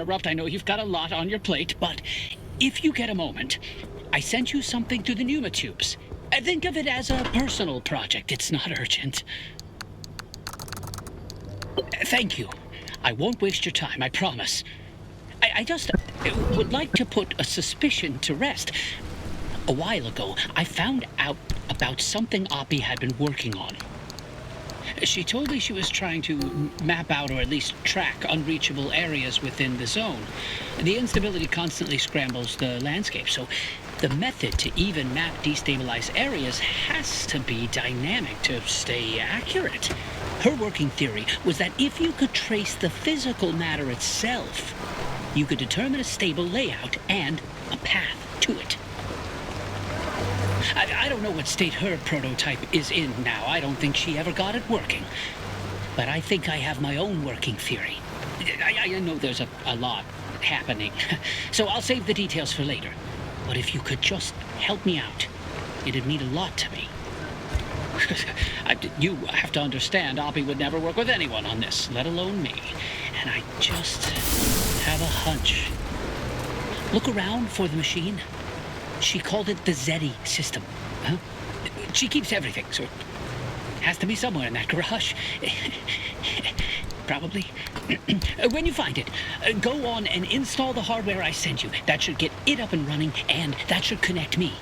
Interrupt. I know you've got a lot on your plate, but if you get a moment, I sent you something through the pneumatubes. Think of it as a personal project. It's not urgent. Thank you. I won't waste your time, I promise. I just would like to put a suspicion to rest. A while ago, I found out about something Oppie had been working on. She told me she was trying to map out, or at least track, unreachable areas within the zone. The instability constantly scrambles the landscape, so the method to even map destabilized areas has to be dynamic to stay accurate. Her working theory was that if you could trace the physical matter itself, you could determine a stable layout and a path to it. I don't know what state her prototype is in now. I don't think she ever got it working. But I think I have my own working theory. I know there's a lot happening, so I'll save the details for later. But if you could just help me out, it'd mean a lot to me. You have to understand, Oppie would never work with anyone on this, let alone me. And I just have a hunch. Look around for the machine. She called it the Zeddy system. Huh? She keeps everything, so it has to be somewhere in that garage. Probably. When you find it, go on and install the hardware I sent you. That should get it up and running, and that should connect me.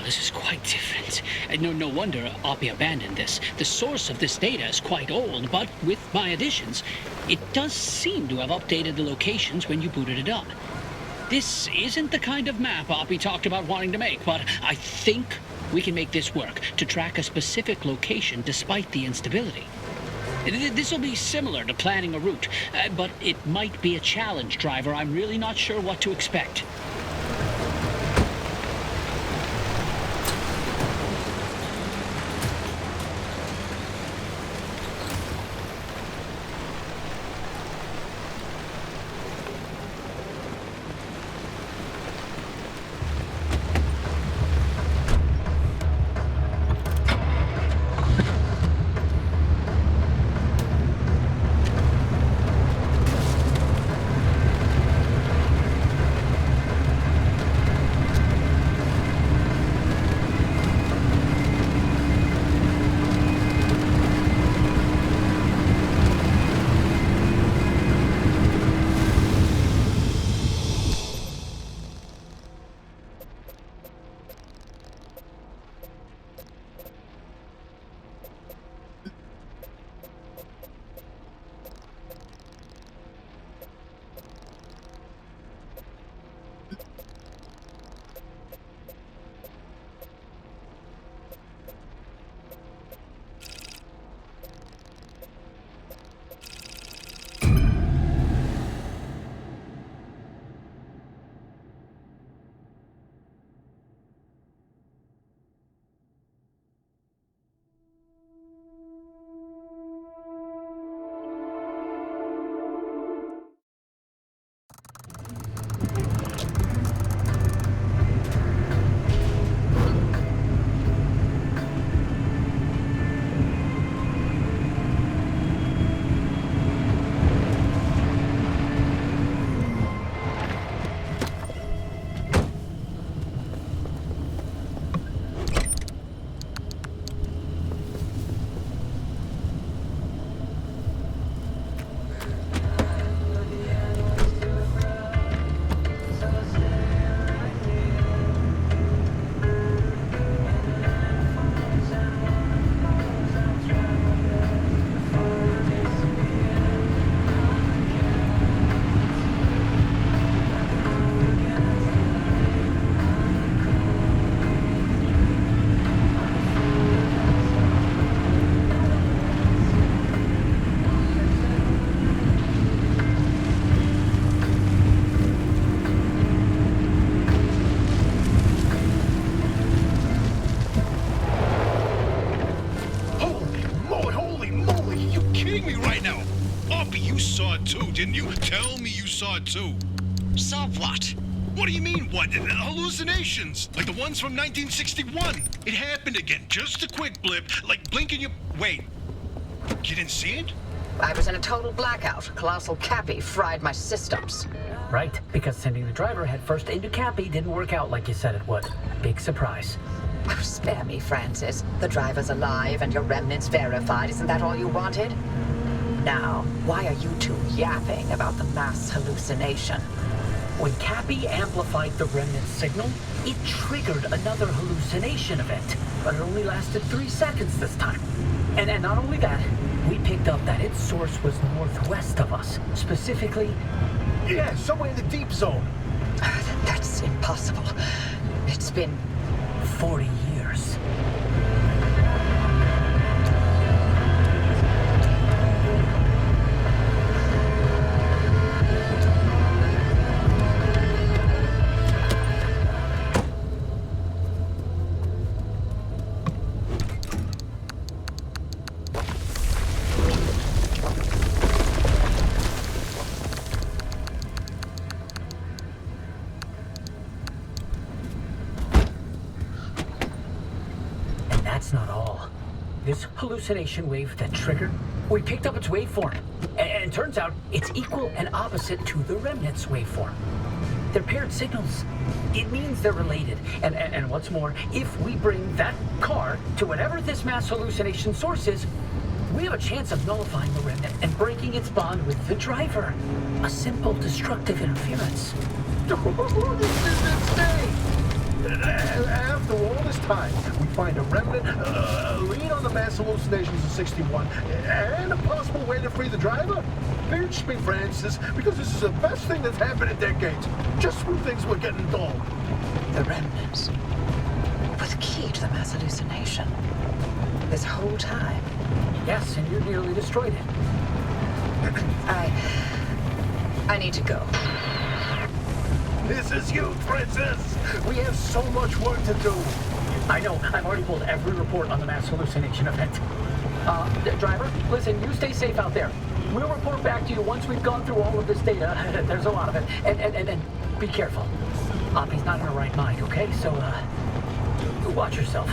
This is quite different. No wonder Oppie abandoned this. The source of this data is quite old, but with my additions, it does seem to have updated the locations when you booted it up. This isn't the kind of map Oppie talked about wanting to make, but I think we can make this work to track a specific location despite the instability. This will be similar to planning a route, but it might be a challenge driver. I'm really not sure what to expect. Didn't you? Tell me you saw it too. Saw what? What do you mean, what? Hallucinations, like the ones from 1961. It happened again, just a quick blip, like blinking your... Wait, you didn't see it? I was in a total blackout. Colossal Cappy fried my systems. Right, because sending the driver headfirst into Cappy didn't work out like you said it would. Big surprise. Oh, spare me, Francis. The driver's alive and your remnants verified. Isn't that all you wanted? Now, why are you two yapping about the mass hallucination? When Cappy amplified the remnant signal, it triggered another hallucination event, but it only lasted 3 seconds this time. And not only that, we picked up that its source was northwest of us, specifically... Yeah, somewhere in the deep zone. That's impossible. It's been 40 years. That's not all. This hallucination wave that triggered, we picked up its waveform. And turns out it's equal and opposite to the remnant's waveform. They're paired signals. It means they're related. And what's more, if we bring that car to whatever this mass hallucination source is, we have a chance of nullifying the remnant and breaking its bond with the driver. A simple destructive interference. This is insane! After all this time, we find a remnant, lead on the mass hallucinations of 61, and a possible way to free the driver? Pinch me, Francis, because this is the best thing that's happened in decades. Just when things were getting dull. the remnants. Were the key to the mass hallucination. This whole time. Yes, and you nearly destroyed it. I need to go. This is huge, Princess! We have so much work to do. I know. I've already pulled every report on the mass hallucination event. Driver, listen, you stay safe out there. We'll report back to you once we've gone through all of this data. There's a lot of it. And be careful. Oppie's not in her right mind, okay? So, watch yourself.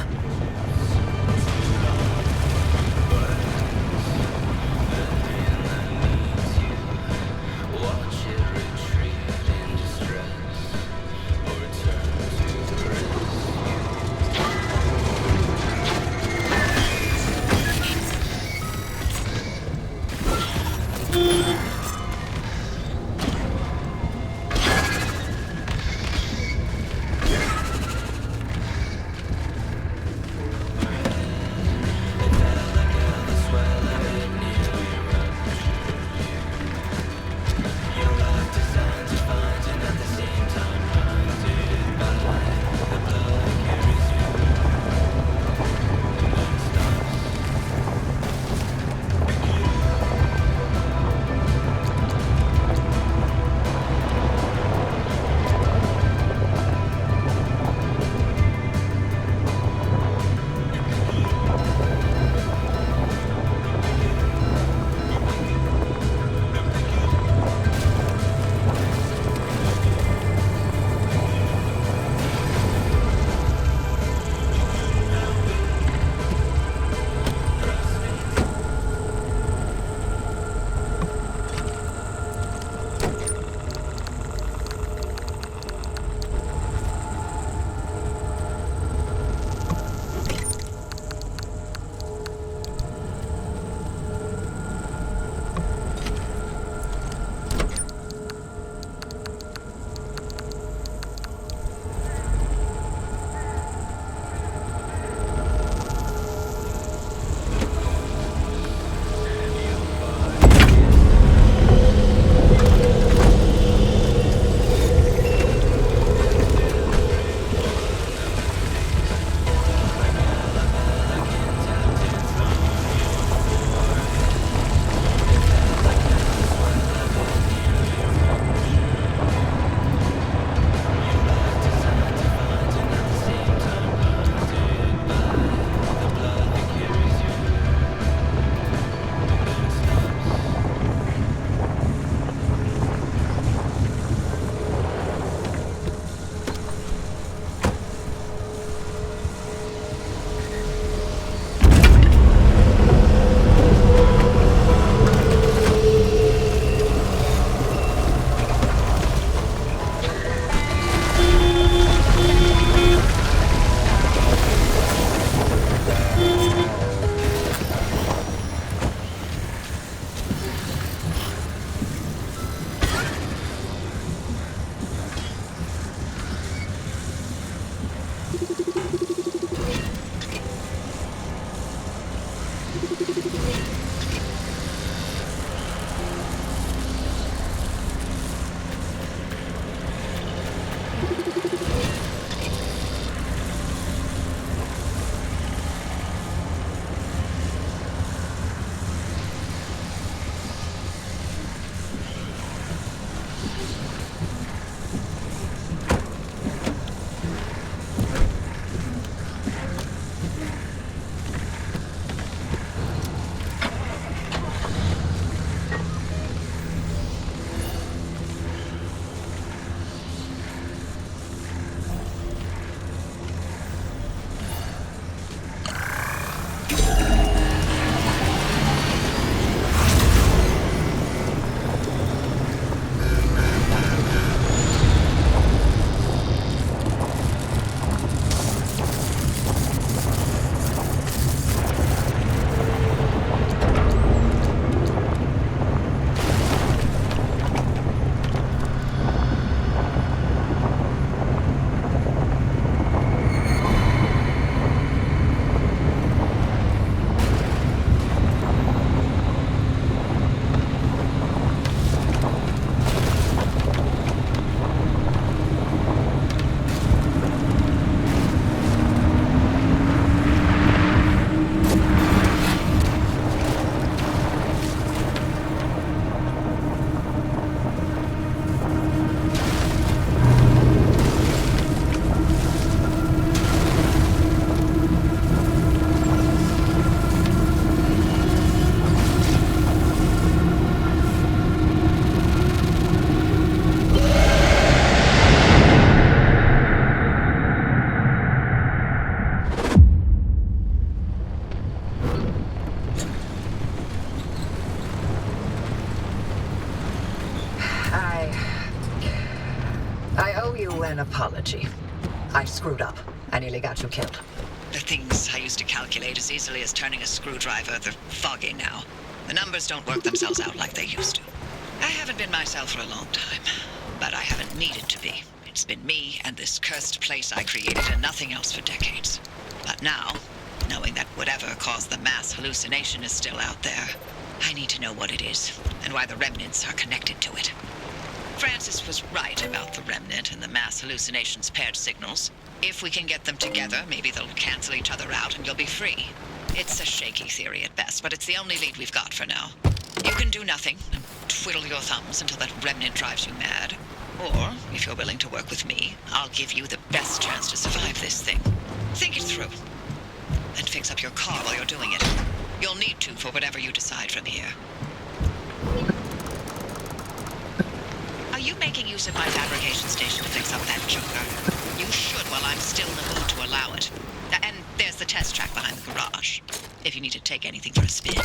I owe you an apology. I screwed up. I nearly got you killed. The things I used to calculate as easily as turning a screwdriver, they're foggy now. The numbers don't work themselves out like they used to. I haven't been myself for a long time, but I haven't needed to be. It's been me and this cursed place I created and nothing else for decades. But now, knowing that whatever caused the mass hallucination is still out there, I need to know what it is and why the remnants are connected to it. Francis was right about the remnant and the mass hallucination's paired signals. If we can get them together, maybe they'll cancel each other out and you'll be free. It's a shaky theory at best, but it's the only lead we've got for now. You can do nothing and twiddle your thumbs until that remnant drives you mad. Or, if you're willing to work with me, I'll give you the best chance to survive this thing. Think it through. And fix up your car while you're doing it. You'll need to for whatever you decide from here. Are you making use of my fabrication station to fix up that joker? You should while I'm still in the mood to allow it. And there's the test track behind the garage, if you need to take anything for a spin.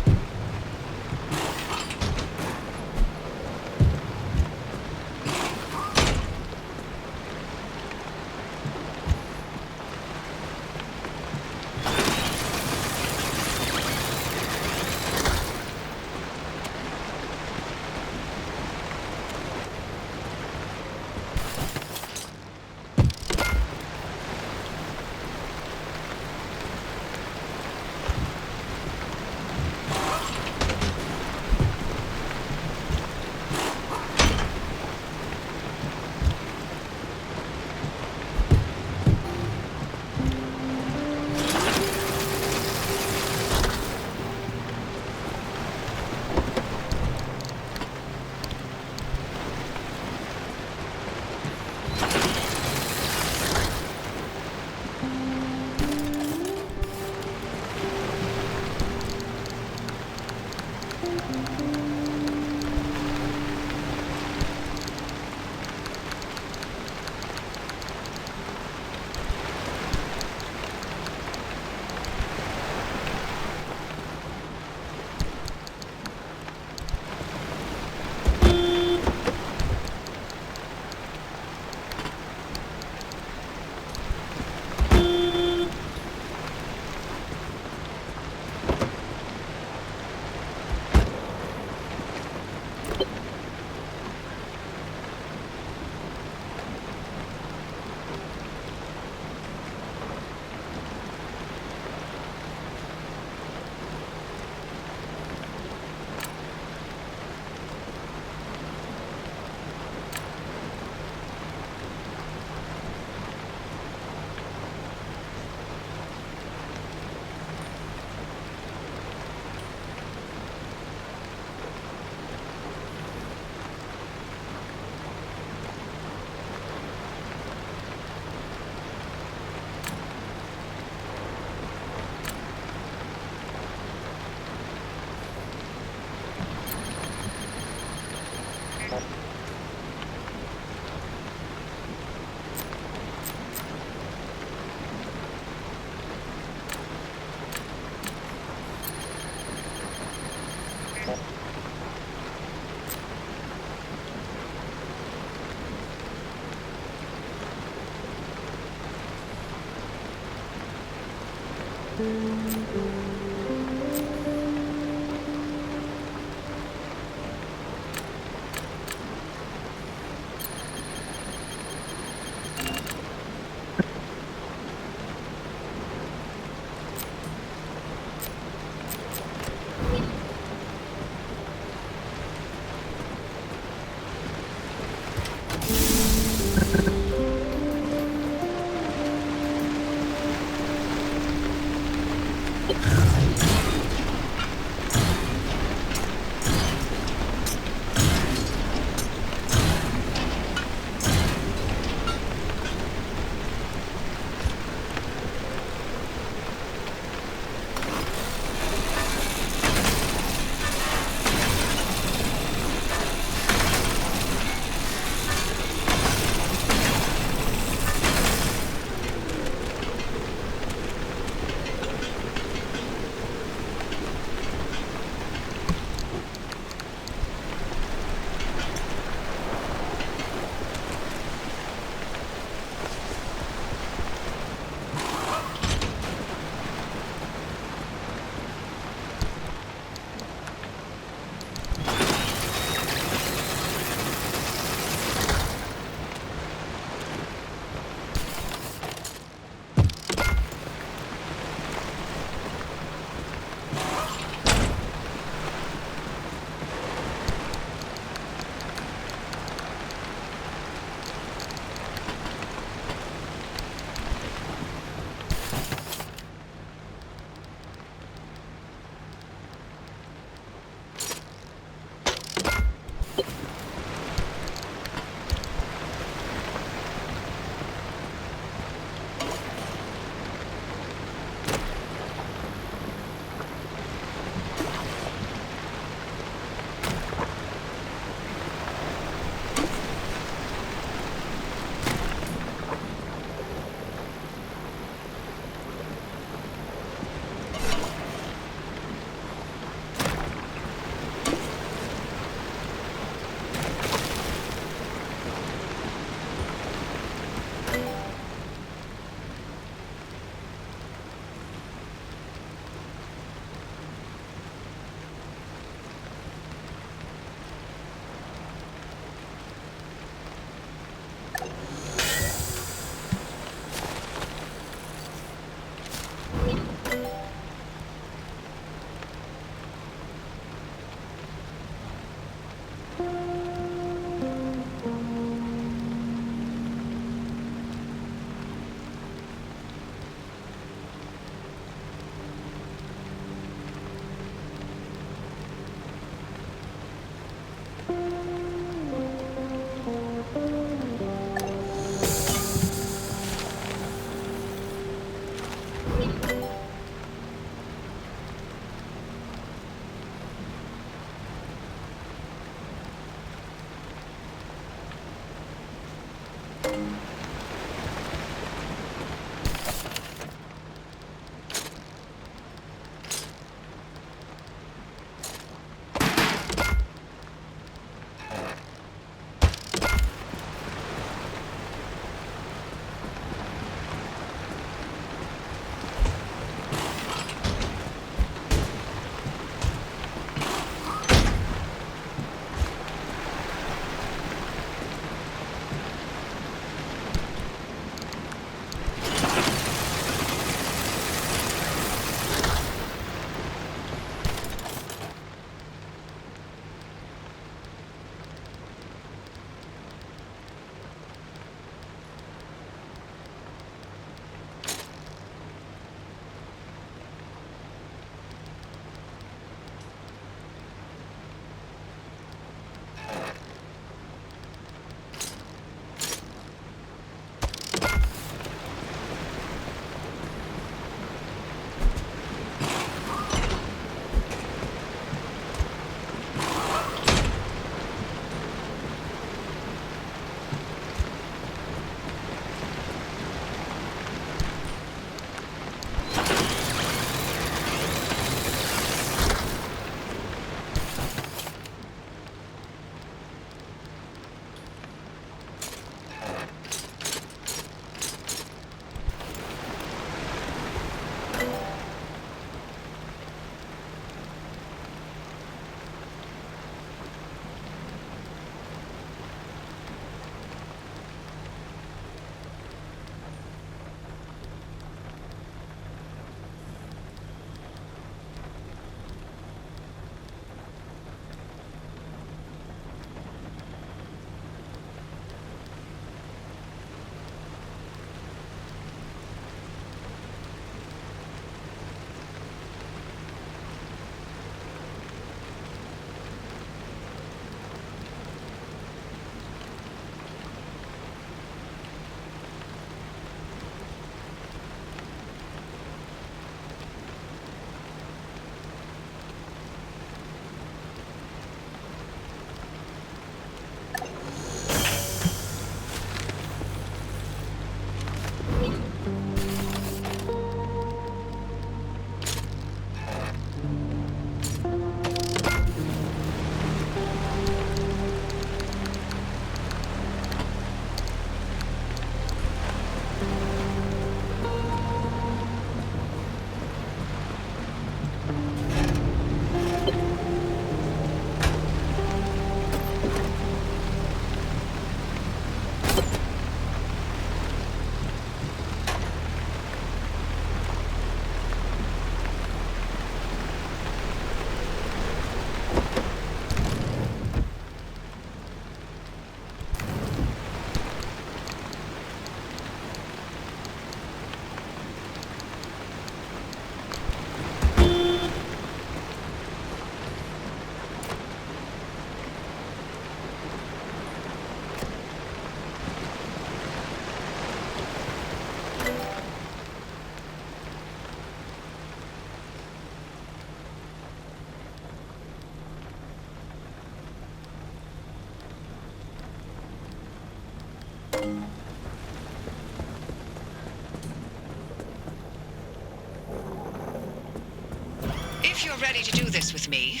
If you're ready to do this with me,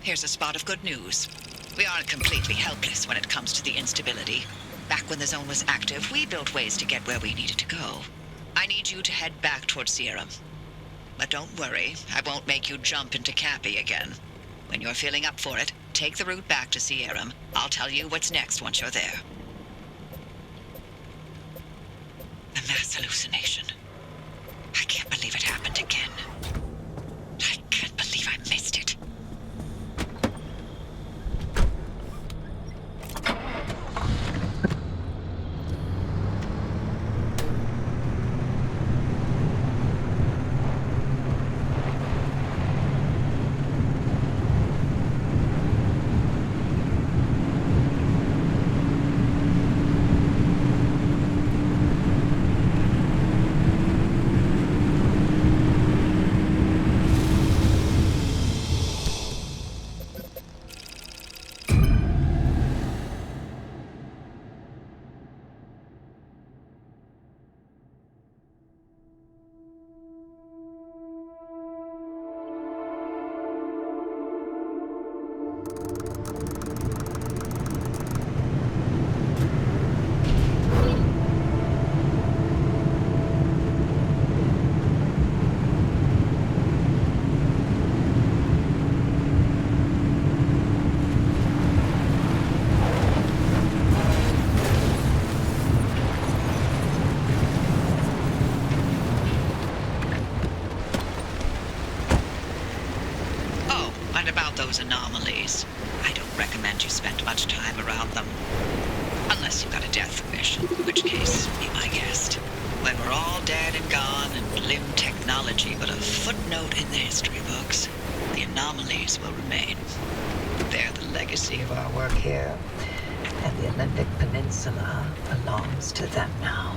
here's a spot of good news. We aren't completely helpless when it comes to the instability. Back when the zone was active, we built ways to get where we needed to go. I need you to head back towards Sierra. But don't worry, I won't make you jump into Cappy again. When you're feeling up for it, take the route back to Sierra. I'll tell you what's next once you're there. The mass hallucination. I can't believe it happened again. I can't believe I missed it. Those anomalies. I don't recommend you spend much time around them. Unless you've got a death wish, in which case, be my guest. When we're all dead and gone and limb technology but a footnote in the history books, the anomalies will remain. They're the legacy of Our work here, and the Olympic Peninsula belongs to them now.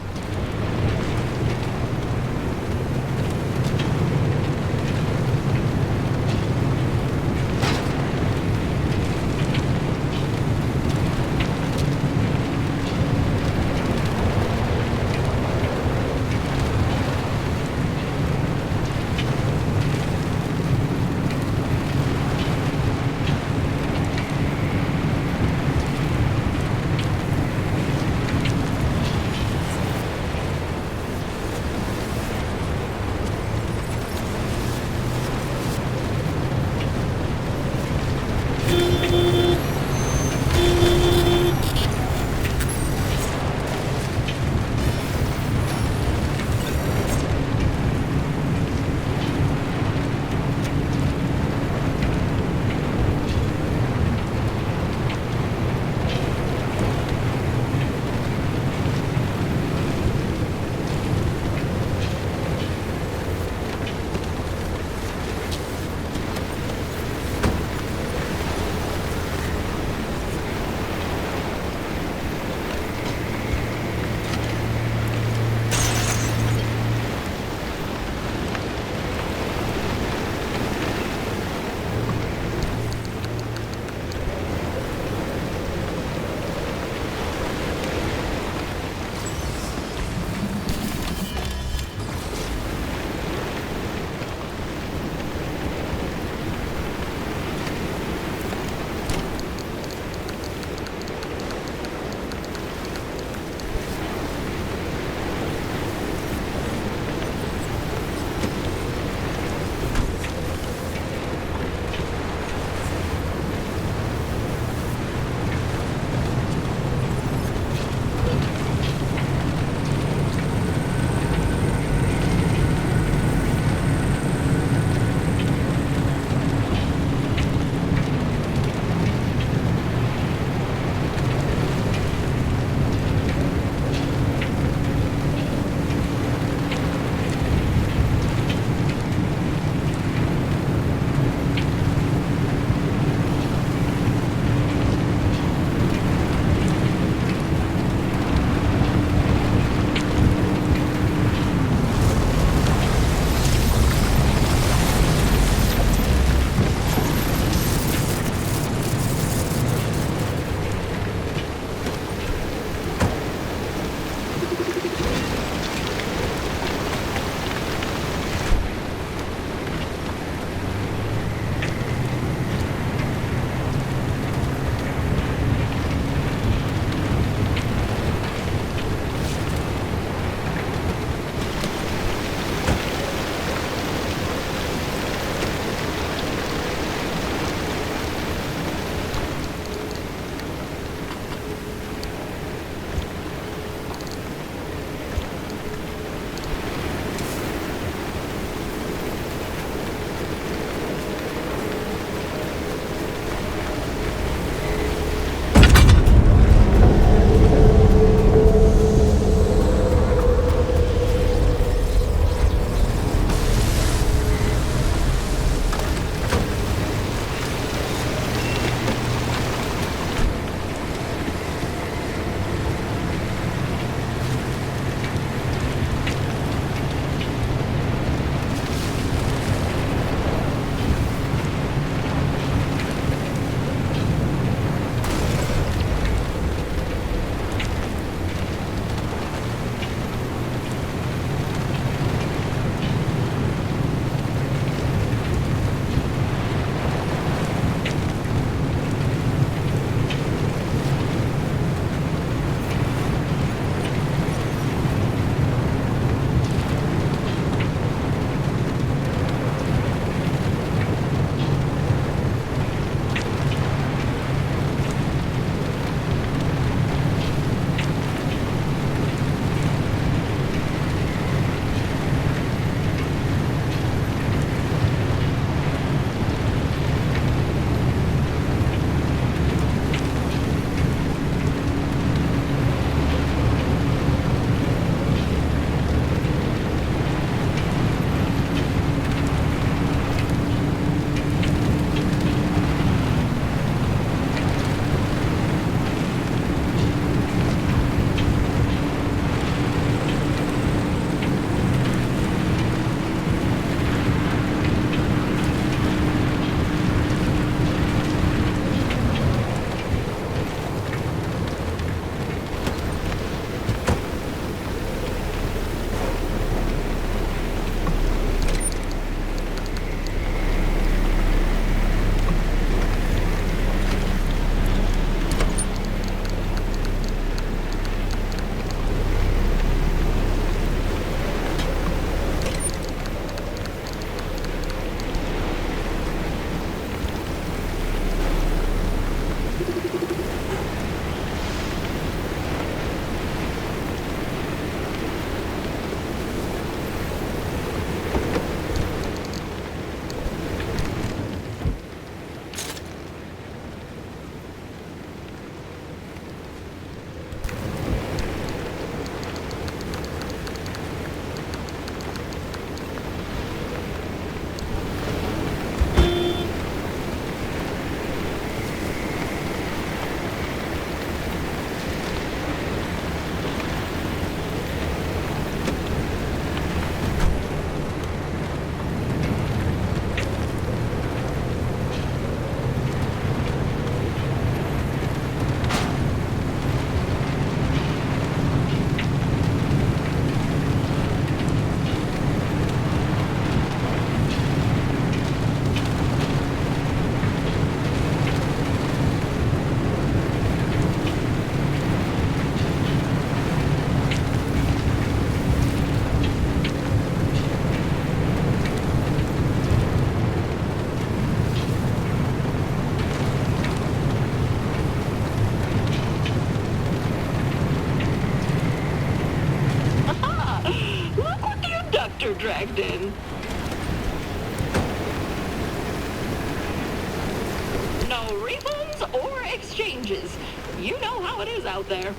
No refunds or exchanges. You know how it is out there.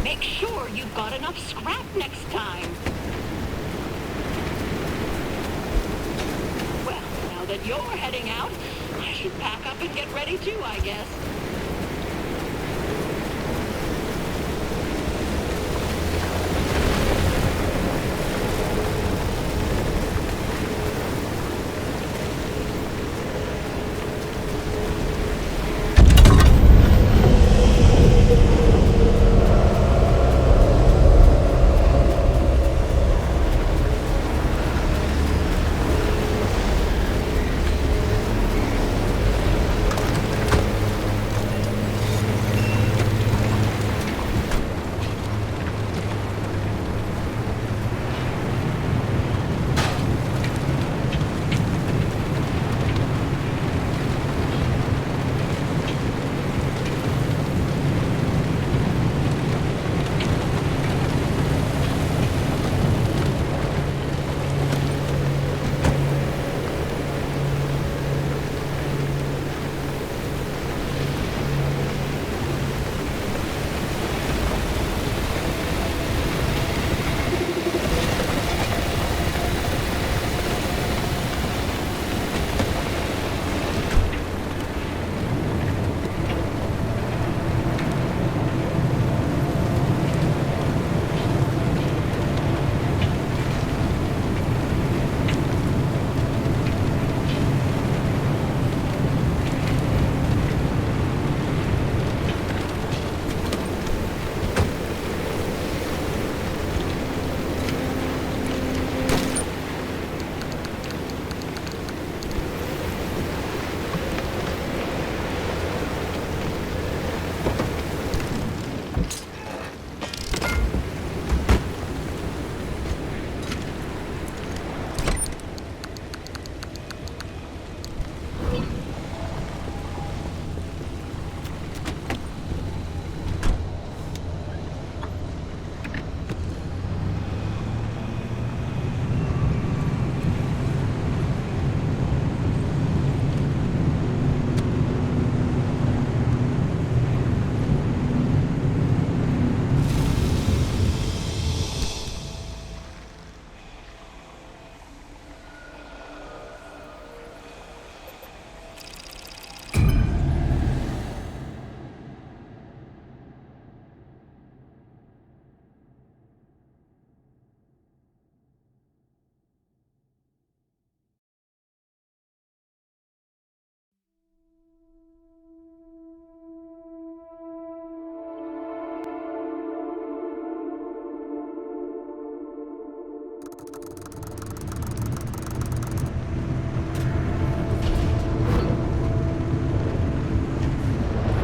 Make sure you've got enough scrap next time. Well, now that you're heading out, I should pack up and get ready too, I guess.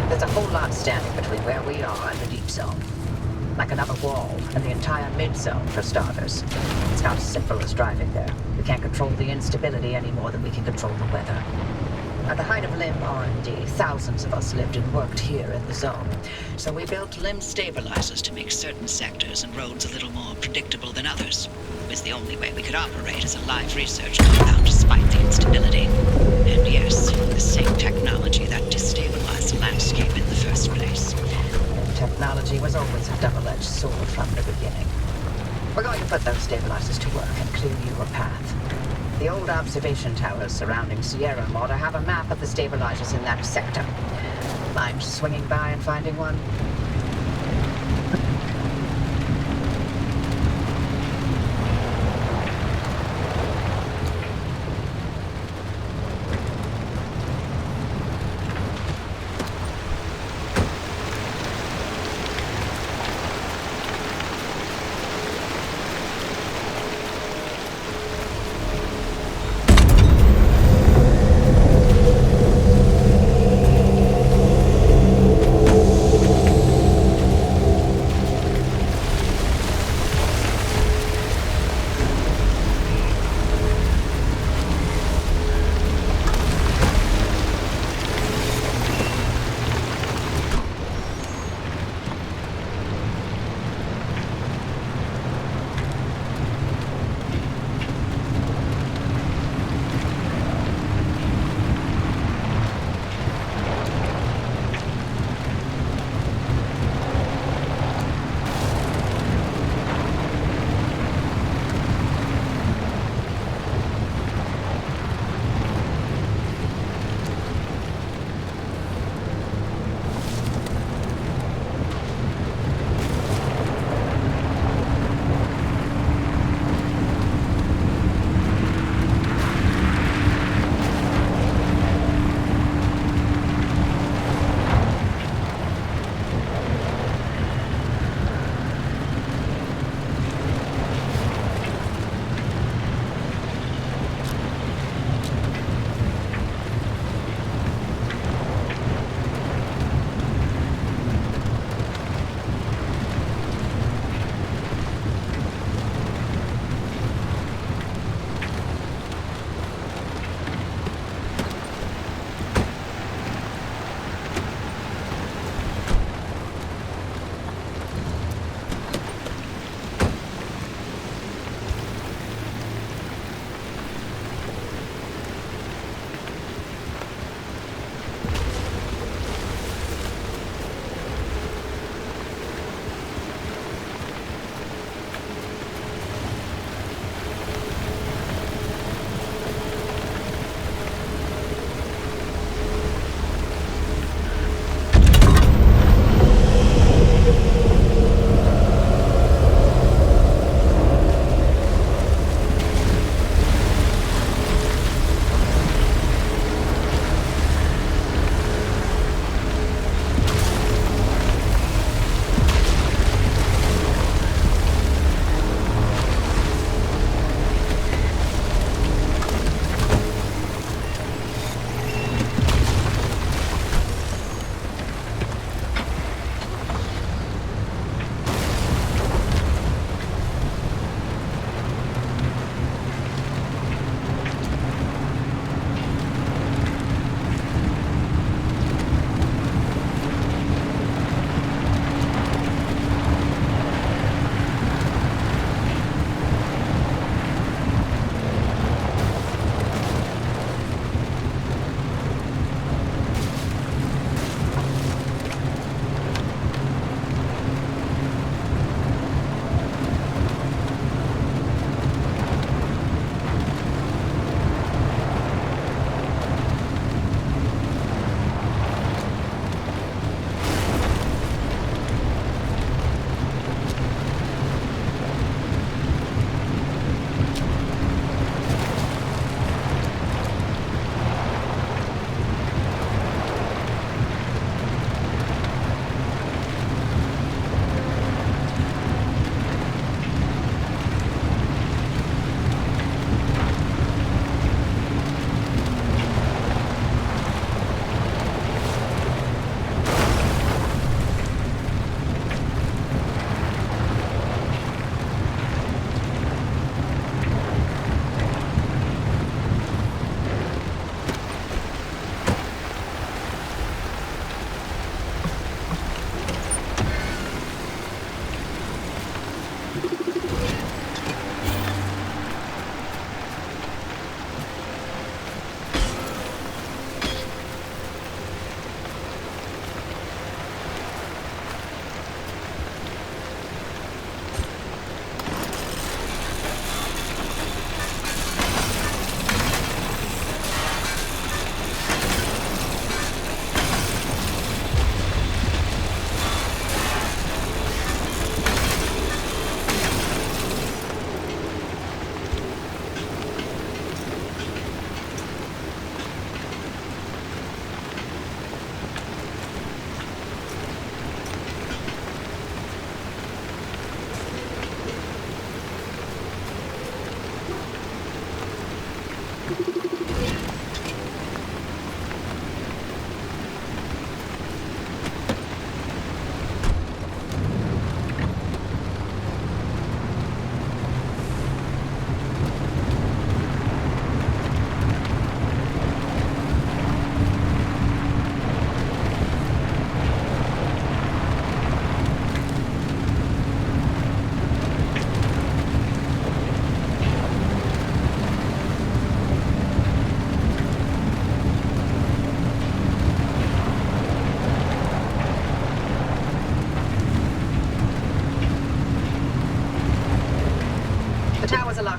There's a whole lot standing between where we are and the deep zone. Like another wall, and the entire mid-zone, for starters. It's not as simple as driving there. We can't control the instability any more than we can control the weather. At the height of LIM R&D, thousands of us lived and worked here in the zone. So we built limb stabilizers to make certain sectors and roads a little more predictable than others. It was the only way we could operate as a live research compound despite the instability. And yes, the same technology that destabilized the landscape in the first place. Technology was always a double-edged sword from the beginning. We're going to put those stabilizers to work and clear you a path. The old observation towers surrounding Sierra ought to have a map of the stabilizers in that sector. Mind swinging by and finding one?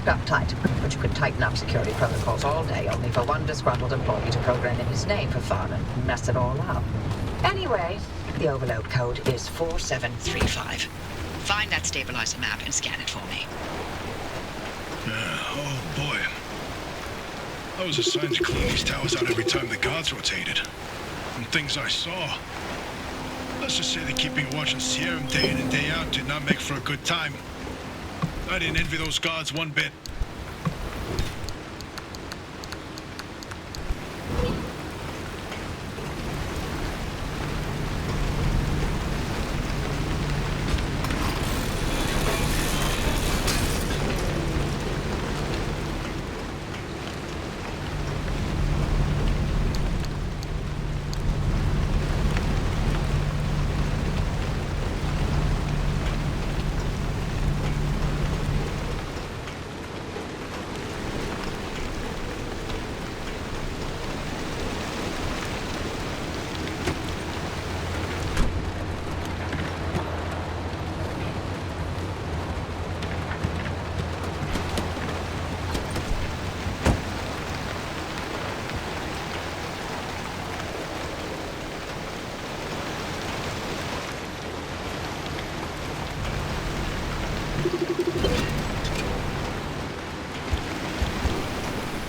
locked up tight, but you could tighten up security protocols all day, only for one disgruntled employee to program in his name for fun and mess it all up. Anyway, the overload code is 4735. Find that stabilizer map and scan it for me. Oh boy. I was assigned to clean these towers out every time the guards rotated. And things I saw. Let's just say that keeping a watch on Sierra day in and day out did not make for a good time. I didn't envy those guards one bit.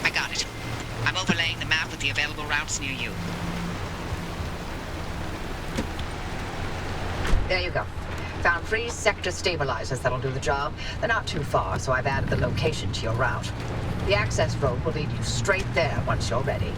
I got it. I'm overlaying the map with the available routes near you. There you go. Found 3 sector stabilizers that'll do the job. They're not too far, so I've added the location to your route. The access road will lead you straight there once you're ready.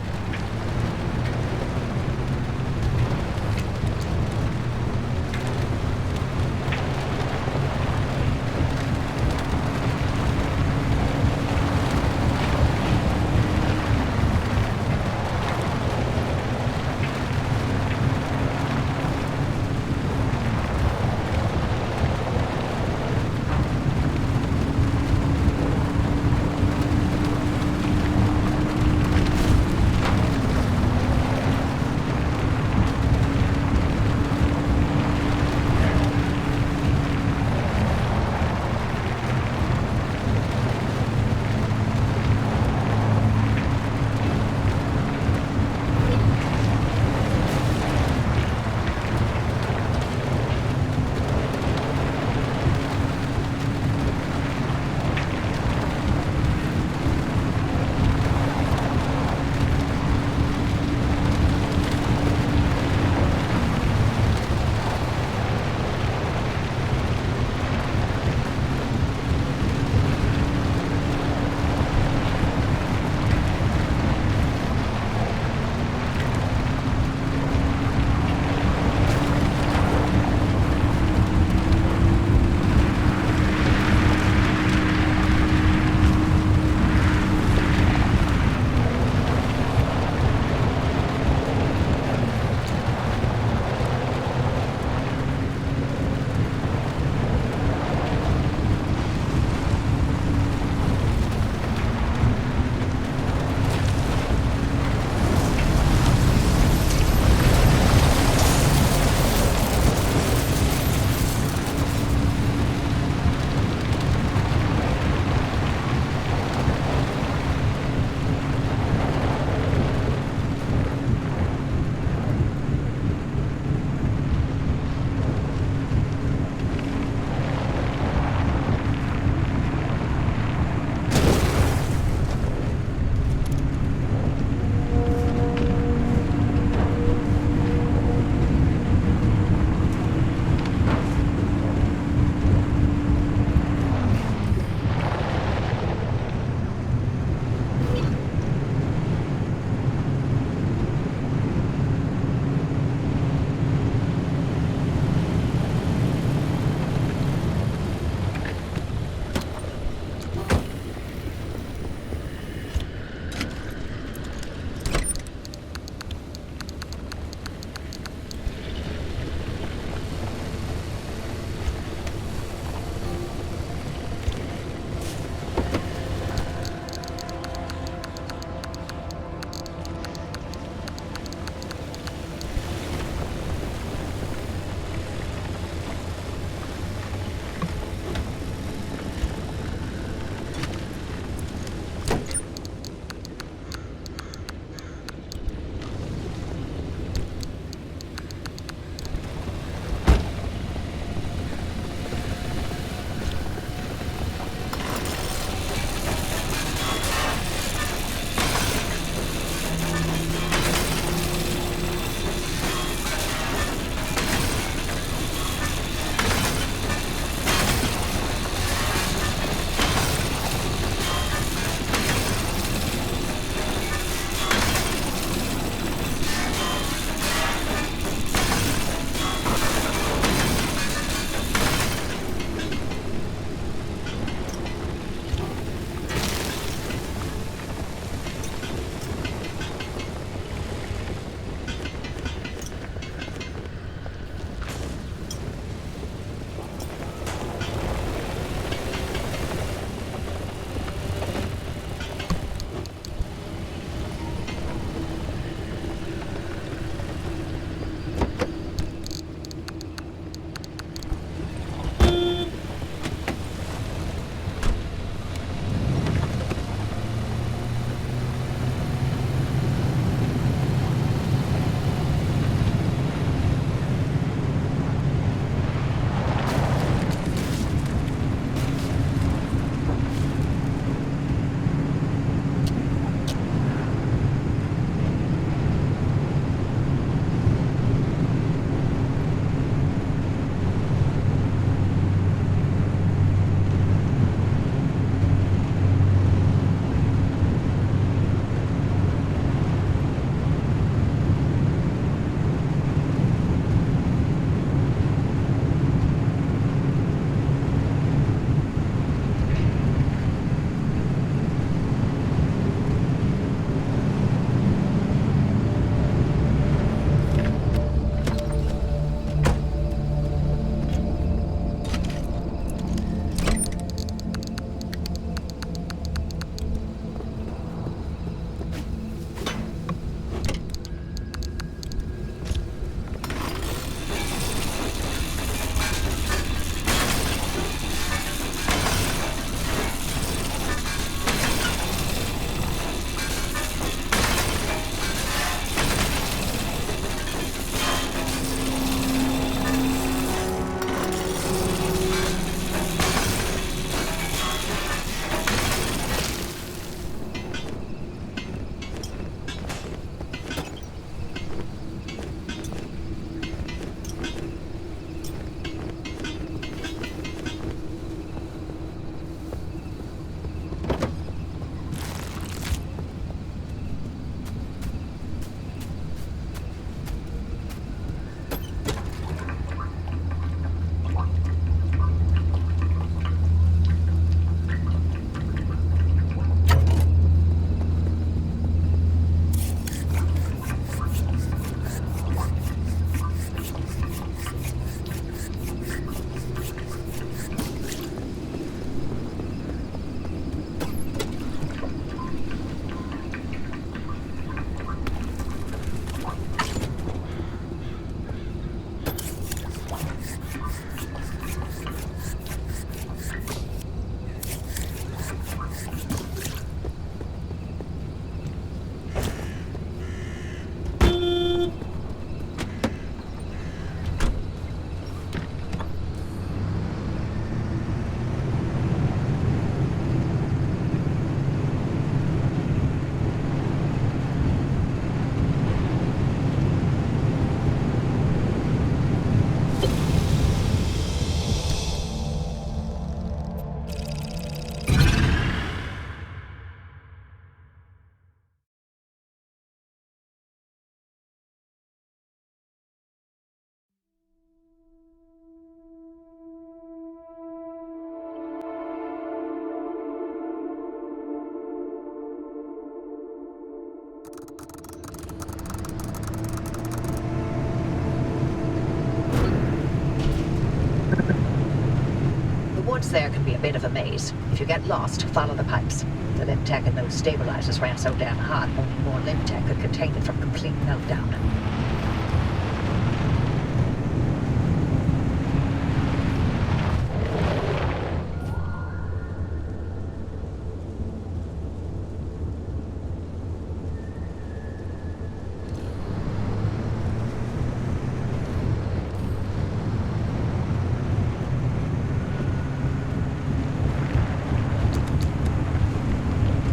roads there can be a bit of a maze. If you get lost, follow the pipes. The limb tech in those stabilizers ran so damn hot, only more limb tech could contain it from complete meltdown.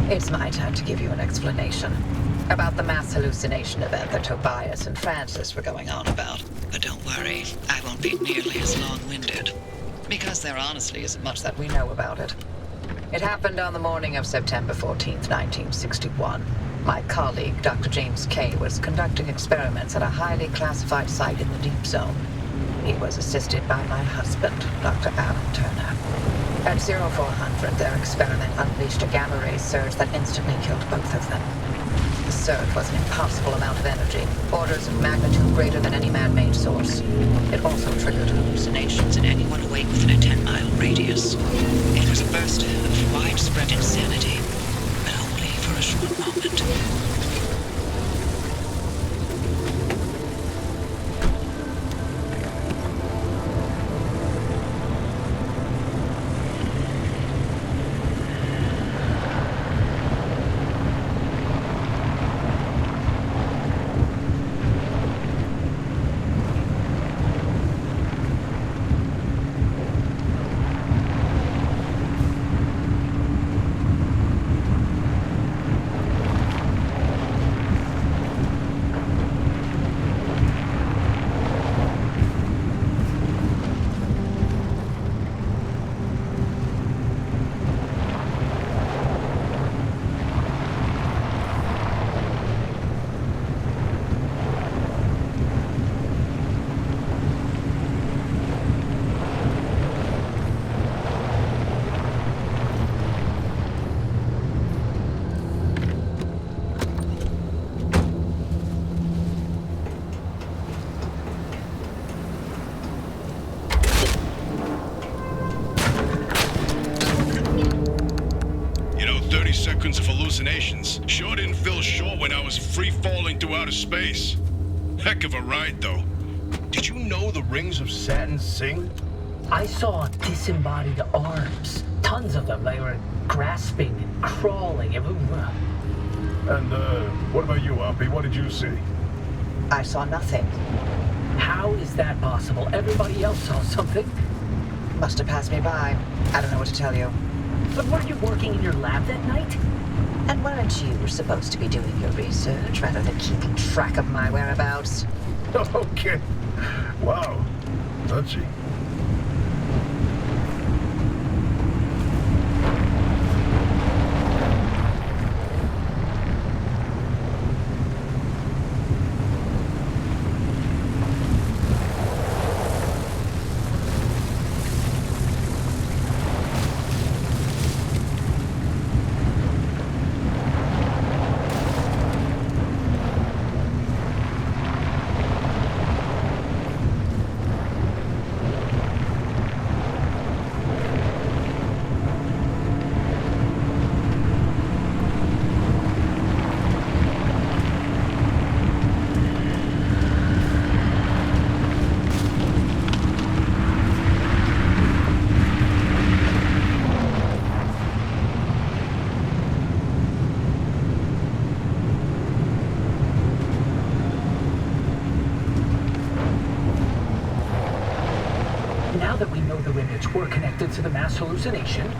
It's my turn to give you an explanation about the mass hallucination event that Tobias and Francis were going on about. But don't worry, I won't be nearly as long-winded. Because there honestly isn't much that we know about it. It happened on the morning of September 14th, 1961. My colleague, Dr. James Kay, was conducting experiments at a highly classified site in the Deep Zone. He was assisted by my husband, Dr. Alan Turner. At 0400, their experiment unleashed a gamma-ray surge that instantly killed both of them. The surge was an impossible amount of energy, orders of magnitude greater than any man-made source. It also triggered hallucinations in anyone awake within a 10-mile radius. It was a burst of widespread insanity, but only for a short moment. Seconds of hallucinations sure didn't feel short when I was free-falling through outer space. Heck of a ride, though. Did you know the rings of Saturn sing? I saw disembodied arms. Tons of them. They were grasping and crawling. And, what about you, Uppy? What did you see? I saw nothing. How is that possible? Everybody else saw something. Must have passed me by. I don't know what to tell you. But weren't you working in your lab that night? And weren't you supposed to be doing your research rather than keeping track of my whereabouts? Okay. Wow. Touchy. Now that we know the remnants were connected to the mass hallucination,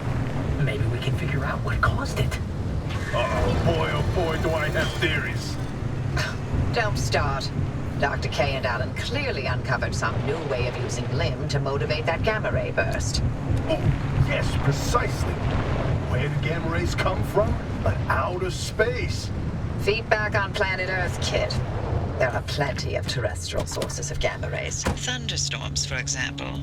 maybe we can figure out what caused it. Oh boy, do I have theories. Don't start. Dr. Kay and Alan clearly uncovered some new way of using LIM to motivate that gamma ray burst. Oh, yes, precisely. Where do gamma rays come from? But outer space. Feedback on planet Earth, kid. There are plenty of terrestrial sources of gamma rays. Thunderstorms, for example.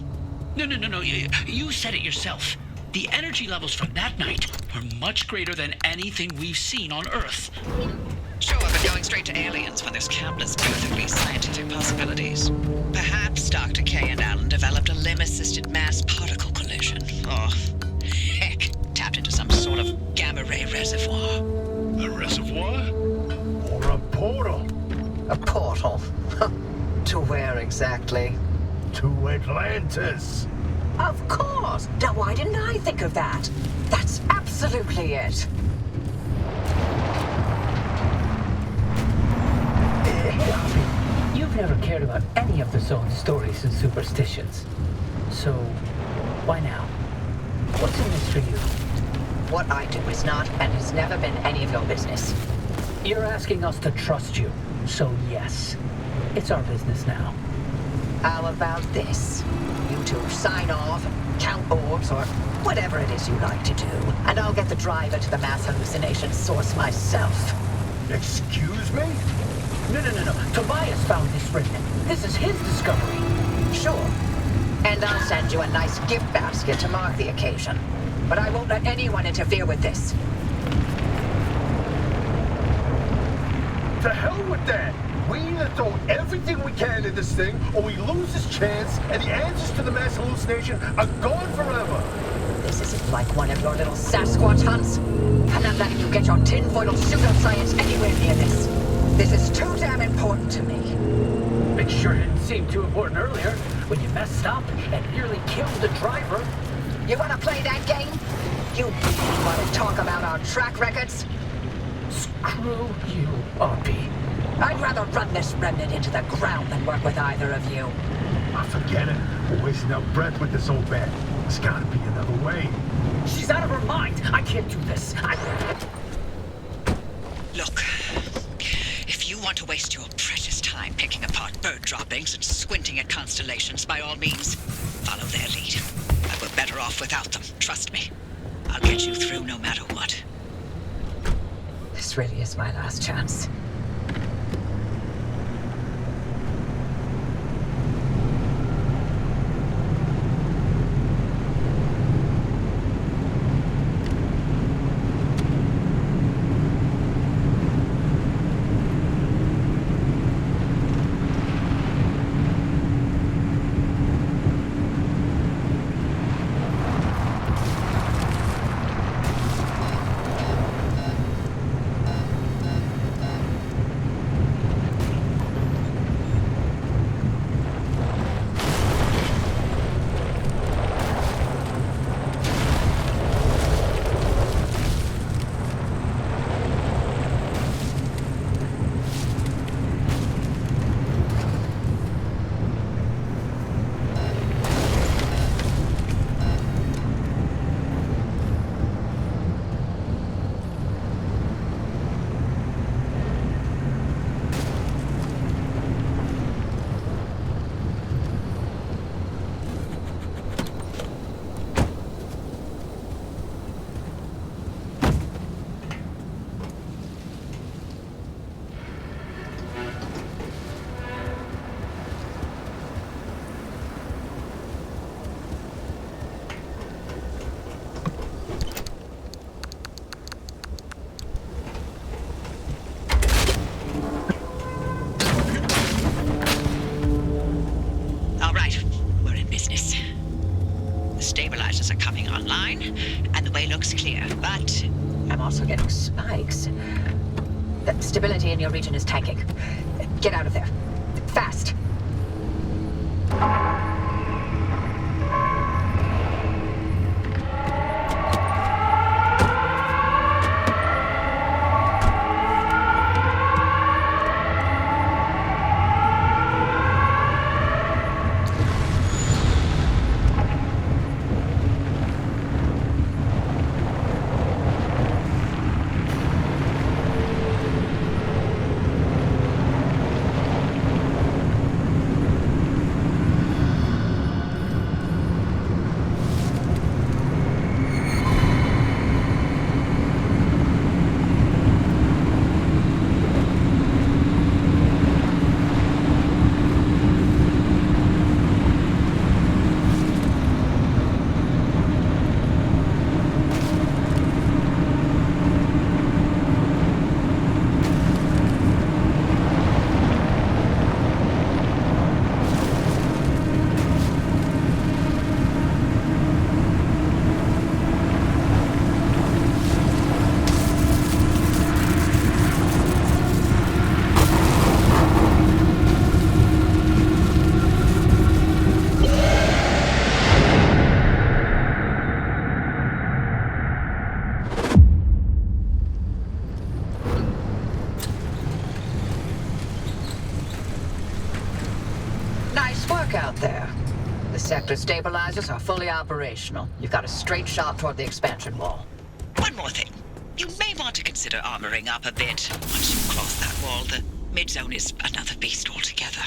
No. You said it yourself. The energy levels from that night were much greater than anything we've seen on Earth. Sure, but going straight to aliens when there's countless perfectly scientific possibilities. Perhaps Dr. Kay and Alan developed a LIM-assisted mass particle collision, or exactly? To Atlantis. Of course! Now, why didn't I think of that? That's absolutely it. Hey, Oppie, you've never cared about any of the zone's stories and superstitions. So, why now? What's in this for you? What I do is not and has never been any of your business. You're asking us to trust you, so yes. It's our business now. How about this? You two sign off, count orbs, or whatever it is you like to do, and I'll get the driver to the mass hallucination source myself. Excuse me? No. Tobias found this remnant. This is his discovery. Sure. And I'll send you a nice gift basket to mark the occasion. But I won't let anyone interfere with this. To hell with that! We either throw everything we can at this thing, or we lose this chance, and the answers to the mass hallucination are gone forever! This isn't like one of your little Sasquatch hunts. I'm not letting you get your tinfoil pseudoscience anywhere near this. This is too damn important to me. It sure didn't seem too important earlier, when you messed up and nearly killed the driver. You want to play that game? You want to talk about our track records? Screw you, Oppie. I'd rather run this remnant into the ground than work with either of you. I forget it. We're wasting our breath with this old bat. There's gotta be another way. She's out of her mind. I can't do this. Look, if you want to waste your precious time picking apart bird droppings and squinting at constellations, by all means, follow their lead. But we're better off without them, trust me. I'll get you through no matter what. This really is my last chance. Also getting spikes. The stability in your region is tanking. Get out of there. Fast. neutralizers are fully operational. You've got a straight shot toward the expansion wall. One more thing. You may want to consider armoring up a bit. Once you cross that wall, the mid-zone is another beast altogether.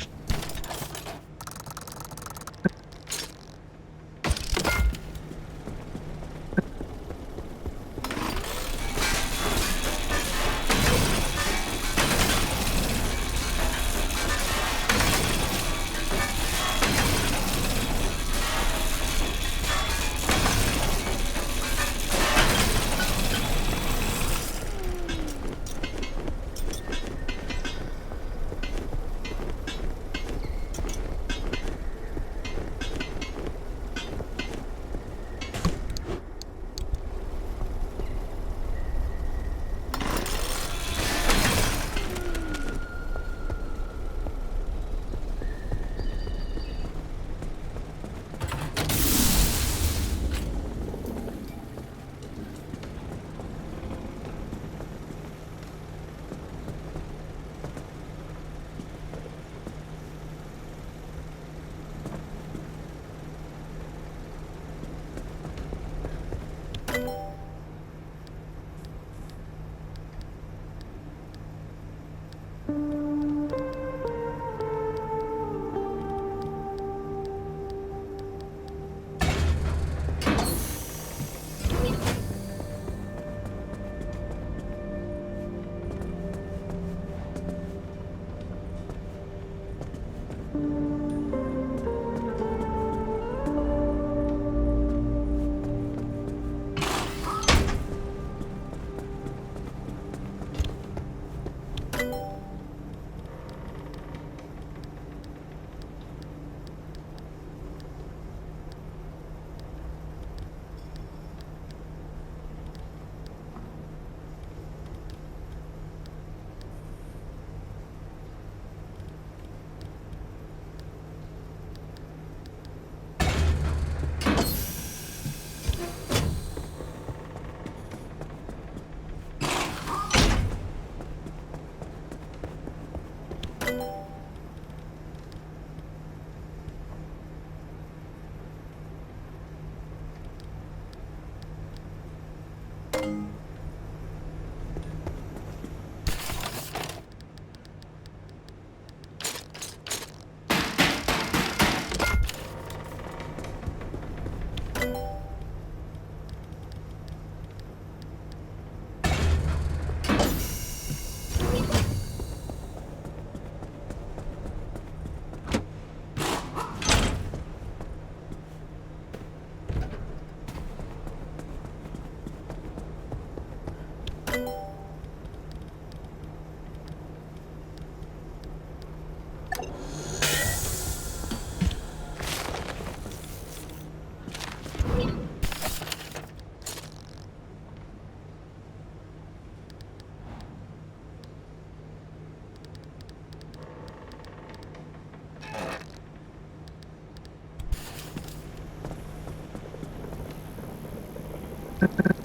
Thank you.